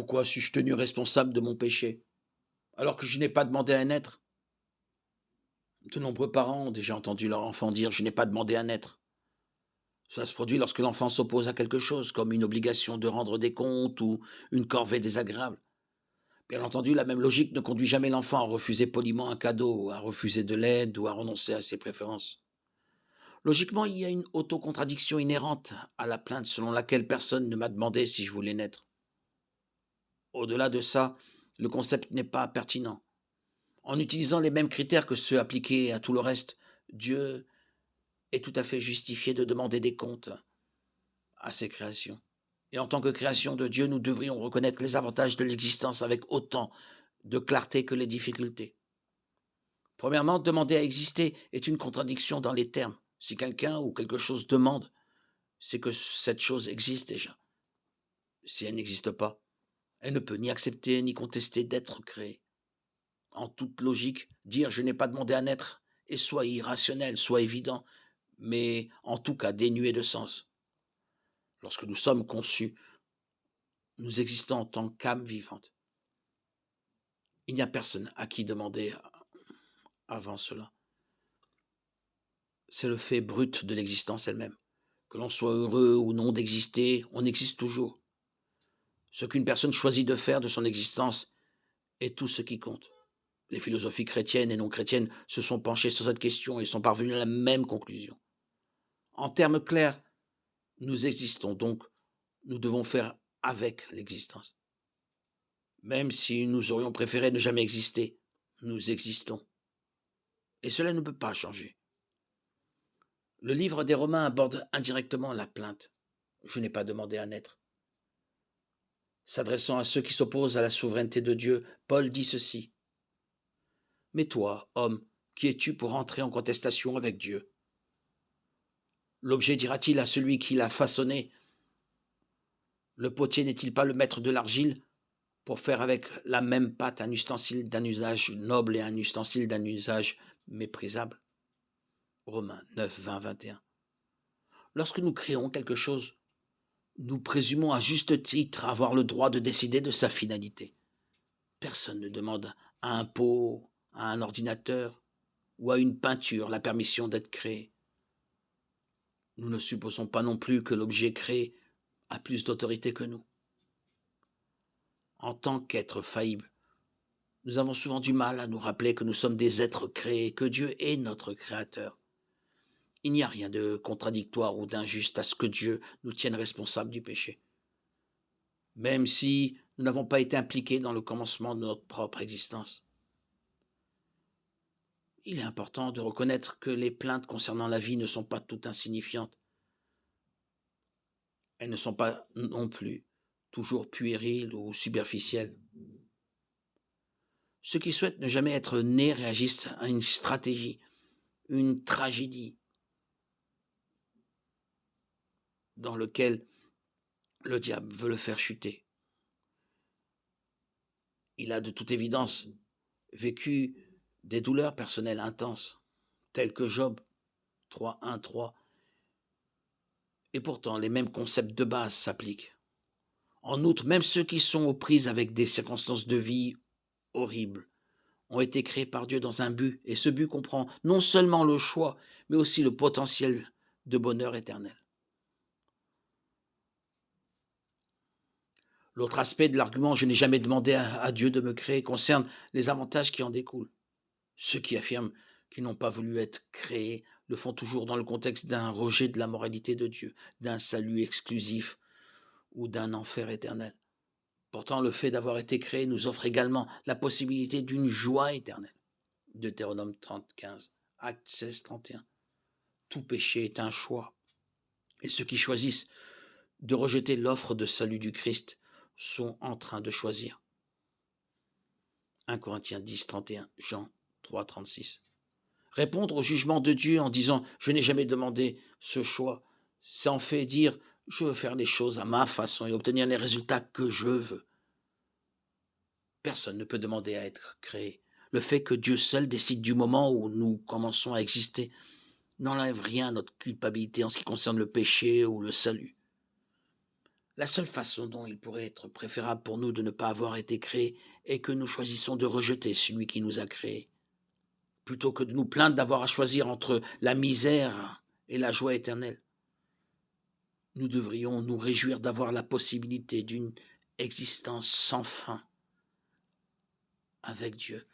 Pourquoi suis-je tenu responsable de mon péché, alors que je n'ai pas demandé à naître? De nombreux parents ont déjà entendu leur enfant dire: «Je n'ai pas demandé à naître». Cela se produit lorsque l'enfant s'oppose à quelque chose, comme une obligation de rendre des comptes ou une corvée désagréable. Bien entendu, la même logique ne conduit jamais l'enfant à refuser poliment un cadeau, à refuser de l'aide ou à renoncer à ses préférences. Logiquement, il y a une autocontradiction inhérente à la plainte selon laquelle personne ne m'a demandé si je voulais naître. Au-delà de ça, le concept n'est pas pertinent. En utilisant les mêmes critères que ceux appliqués à tout le reste, Dieu est tout à fait justifié de demander des comptes à ses créations. Et en tant que création de Dieu, nous devrions reconnaître les avantages de l'existence avec autant de clarté que les difficultés. Premièrement, demander à exister est une contradiction dans les termes. Si quelqu'un ou quelque chose demande, c'est que cette chose existe déjà. Si elle n'existe pas, elle ne peut ni accepter ni contester d'être créée. En toute logique, dire je n'ai pas demandé à naître est soit irrationnel, soit évident, mais en tout cas dénué de sens. Lorsque nous sommes conçus, nous existons en tant qu'âme vivante. Il n'y a personne à qui demander avant cela. C'est le fait brut de l'existence elle-même. Que l'on soit heureux ou non d'exister, on existe toujours. Ce qu'une personne choisit de faire de son existence est tout ce qui compte. Les philosophies chrétiennes et non chrétiennes se sont penchées sur cette question et sont parvenues à la même conclusion. En termes clairs, nous existons donc, nous devons faire avec l'existence. Même si nous aurions préféré ne jamais exister, nous existons. Et cela ne peut pas changer. Le livre des Romains aborde indirectement la plainte. Je n'ai pas demandé à naître. S'adressant à ceux qui s'opposent à la souveraineté de Dieu, Paul dit ceci. Mais toi, homme, qui es-tu pour entrer en contestation avec Dieu? L'objet dira-t-il à celui qui l'a façonné? Le potier n'est-il pas le maître de l'argile pour faire avec la même pâte un ustensile d'un usage noble et un ustensile d'un usage méprisable? Romains 9, 20, 21. Lorsque nous créons quelque chose, nous présumons à juste titre avoir le droit de décider de sa finalité. Personne ne demande à un pot, à un ordinateur ou à une peinture la permission d'être créée. Nous ne supposons pas non plus que l'objet créé a plus d'autorité que nous. En tant qu'êtres faillibles, nous avons souvent du mal à nous rappeler que nous sommes des êtres créés, que Dieu est notre créateur. Il n'y a rien de contradictoire ou d'injuste à ce que Dieu nous tienne responsables du péché. Même si nous n'avons pas été impliqués dans le commencement de notre propre existence. Il est important de reconnaître que les plaintes concernant la vie ne sont pas toutes insignifiantes. Elles ne sont pas non plus toujours puériles ou superficielles. Ceux qui souhaitent ne jamais être nés réagissent à une stratégie, une tragédie, dans laquelle le diable veut le faire chuter. Il a de toute évidence vécu des douleurs personnelles intenses, telles que Job 3:1-3, et pourtant les mêmes concepts de base s'appliquent. En outre, même ceux qui sont aux prises avec des circonstances de vie horribles ont été créés par Dieu dans un but, et ce but comprend non seulement le choix, mais aussi le potentiel de bonheur éternel. L'autre aspect de l'argument «je n'ai jamais demandé à Dieu de me créer» concerne les avantages qui en découlent. Ceux qui affirment qu'ils n'ont pas voulu être créés le font toujours dans le contexte d'un rejet de la moralité de Dieu, d'un salut exclusif ou d'un enfer éternel. Pourtant, le fait d'avoir été créé nous offre également la possibilité d'une joie éternelle. Deutéronome 30:15, Acte 16:31. Tout péché est un choix. Et ceux qui choisissent de rejeter l'offre de salut du Christ sont en train de choisir. 1 Corinthiens 10:31, Jean 3:36. Répondre au jugement de Dieu en disant « je n'ai jamais demandé ce choix », c'est en fait dire « je veux faire les choses à ma façon et obtenir les résultats que je veux ». Personne ne peut demander à être créé. Le fait que Dieu seul décide du moment où nous commençons à exister n'enlève rien à notre culpabilité en ce qui concerne le péché ou le salut. La seule façon dont il pourrait être préférable pour nous de ne pas avoir été créés est que nous choisissons de rejeter celui qui nous a créés, plutôt que de nous plaindre d'avoir à choisir entre la misère et la joie éternelle. Nous devrions nous réjouir d'avoir la possibilité d'une existence sans fin avec Dieu.